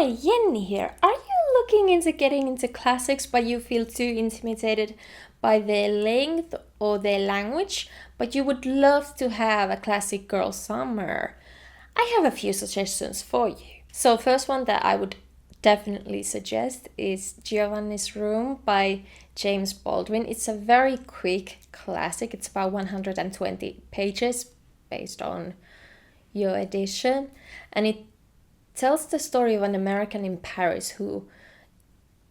Hi, Jenni here. Are you looking into getting into classics but you feel too intimidated by their length or their language, but you would love to have a classic girl summer? I have a few suggestions for you. So first one that I would definitely suggest is Giovanni's Room by James Baldwin. It's a very quick classic. It's about 120 pages based on your edition, and it tells the story of an American in Paris who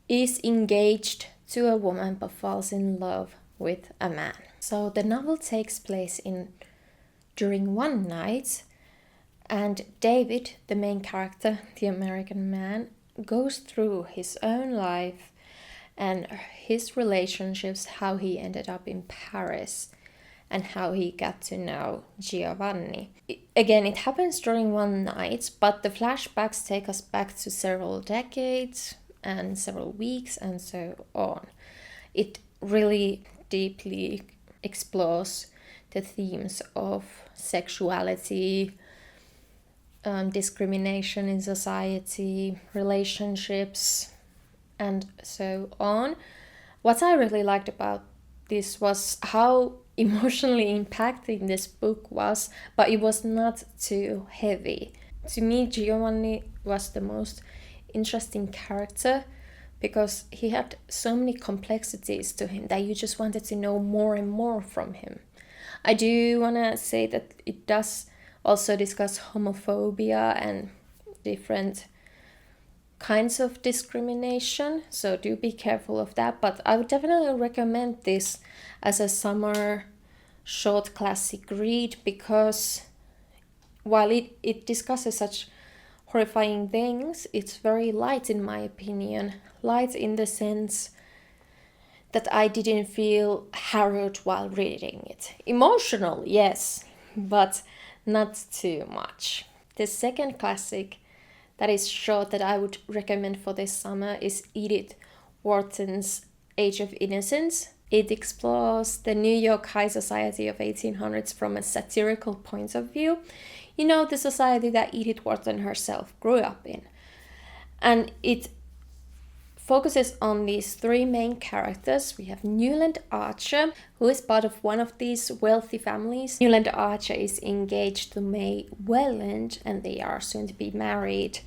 is engaged to a woman but falls in love with a man. So the novel takes place during one night, and David, the main character, the American man, goes through his own life and his relationships, how he ended up in Paris and how he got to know Giovanni. Again, it happens during one night, but the flashbacks take us back to several decades and several weeks and so on. It really deeply explores the themes of sexuality, discrimination in society, relationships, and so on. What I really liked about this was how emotionally impacting this book was, but it was not too heavy. To me, Giovanni was the most interesting character because he had so many complexities to him that you just wanted to know more and more from him. I do want to say that it does also discuss homophobia and different kinds of discrimination, so do be careful of that, but I would definitely recommend this as a summer short classic read because while it discusses such horrifying things, it's very light in my opinion. Light in the sense that I didn't feel harrowed while reading it. Emotional, yes, but not too much. The second classic that is short that I would recommend for this summer is Edith Wharton's Age of Innocence. It explores the New York high society of 1800s from a satirical point of view. You know, the society that Edith Wharton herself grew up in. And it focuses on these three main characters. We have Newland Archer, who is part of one of these wealthy families. Newland Archer is engaged to May Welland and they are soon to be married.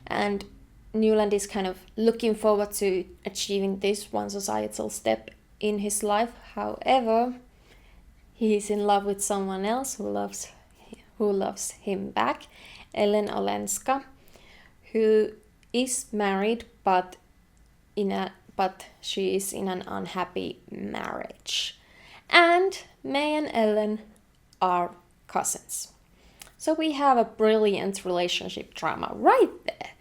And Newland is kind of looking forward to achieving this one societal step in his life. However, he is in love with someone else who loves him back, Ellen Olenska, who is married but she is in an unhappy marriage. And May and Ellen are cousins. So we have a brilliant relationship drama right there.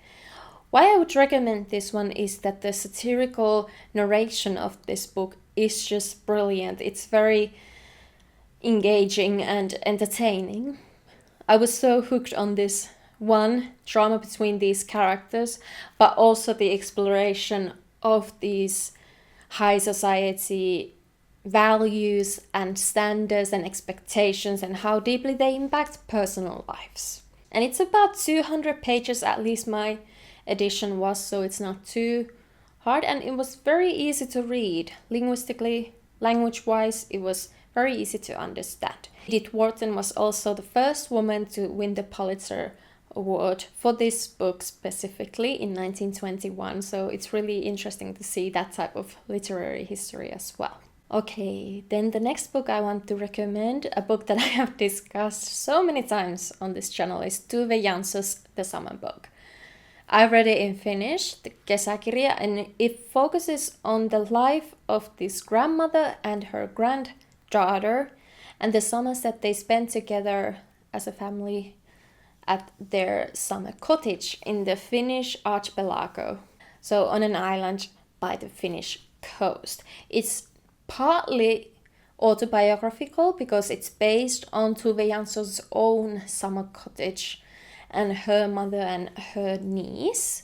Why I would recommend this one is that the satirical narration of this book is just brilliant. It's very engaging and entertaining. I was so hooked on this one drama between these characters, but also the exploration of these high society values and standards and expectations and how deeply they impact personal lives. And it's about 200 pages, at least my edition was, so it's not too hard, and it was very easy to read. Linguistically, language-wise, it was very easy to understand. Edith Wharton was also the first woman to win the Pulitzer Award for this book specifically in 1921, so it's really interesting to see that type of literary history as well. Okay, then the next book I want to recommend, a book that I have discussed so many times on this channel, is Tove Jansso's The Summer Book. I read it in Finnish, the kesäkirja, and it focuses on the life of this grandmother and her granddaughter and the summers that they spent together as a family at their summer cottage in the Finnish archipelago, so on an island by the Finnish coast. It's partly autobiographical because it's based on Tove Jansso's own summer cottage and her mother and her niece.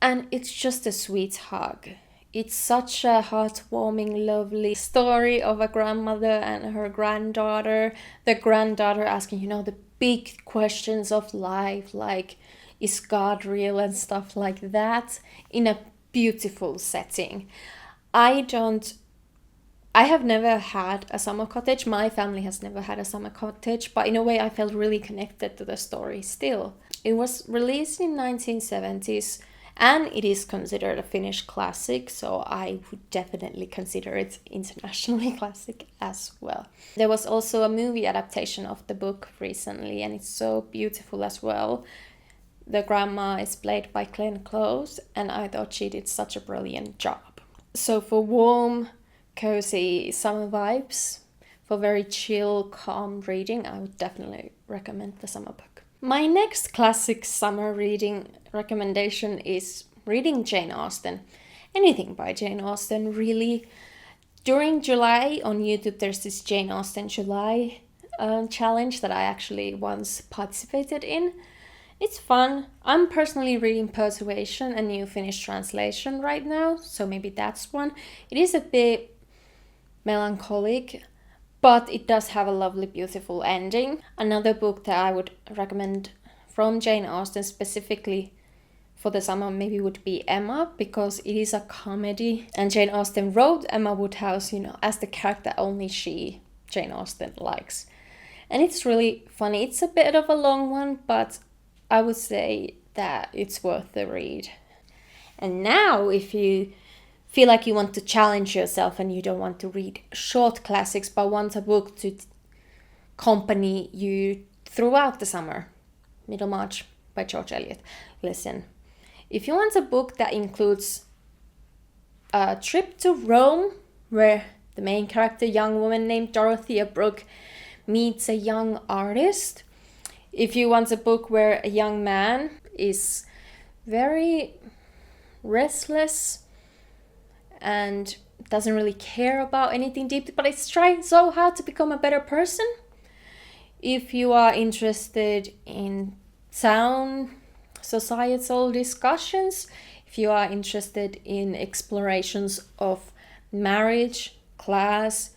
And it's just a sweet hug. It's such a heartwarming, lovely story of a grandmother and her granddaughter. The granddaughter asking, the big questions of life, like, is God real and stuff like that in a beautiful setting. I have never had a summer cottage. My family has never had a summer cottage, but in a way I felt really connected to the story still. It was released in 1970s and it is considered a Finnish classic, so I would definitely consider it internationally classic as well. There was also a movie adaptation of the book recently and it's so beautiful as well. The grandma is played by Glenn Close and I thought she did such a brilliant job. So for warm, cozy summer vibes, for very chill, calm reading, I would definitely recommend the summer book. My next classic summer reading recommendation is reading Jane Austen. Anything by Jane Austen, really. During July on YouTube, there's this Jane Austen July challenge that I actually once participated in. It's fun. I'm personally reading Persuasion, a new Finnish translation right now, so maybe that's one. It is a bit melancholic, but it does have a lovely, beautiful ending. Another book that I would recommend from Jane Austen specifically for the summer maybe would be Emma, because it is a comedy. And Jane Austen wrote Emma Woodhouse, as the character only she, Jane Austen, likes. And it's really funny. It's a bit of a long one, but I would say that it's worth the read. And now, if you feel like you want to challenge yourself and you don't want to read short classics but want a book to accompany you throughout the summer, Middlemarch by George Eliot. Listen, if you want a book that includes a trip to Rome where the main character, young woman named Dorothea Brooke, meets a young artist, if you want a book where a young man is very restless and doesn't really care about anything deep, but is trying so hard to become a better person. If you are interested in sound societal discussions, if you are interested in explorations of marriage, class,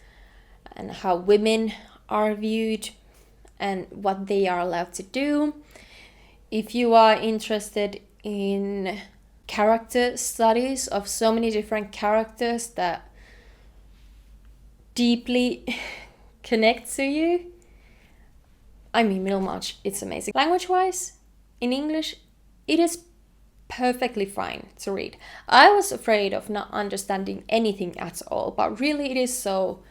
and how women are viewed and what they are allowed to do, if you are interested in character studies of so many different characters that deeply connect to you, I mean, Middlemarch, it's amazing. Language-wise, in English, it is perfectly fine to read. I was afraid of not understanding anything at all, but really it is so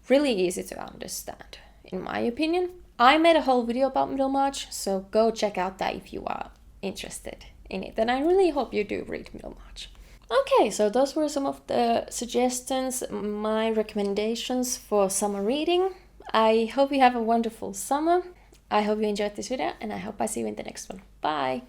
really easy to understand, in my opinion. I made a whole video about Middlemarch, so go check out that if you are interested in it. And I really hope you do read Middlemarch. Okay, so those were some of the suggestions, my recommendations for summer reading. I hope you have a wonderful summer. I hope you enjoyed this video and I hope I see you in the next one. Bye!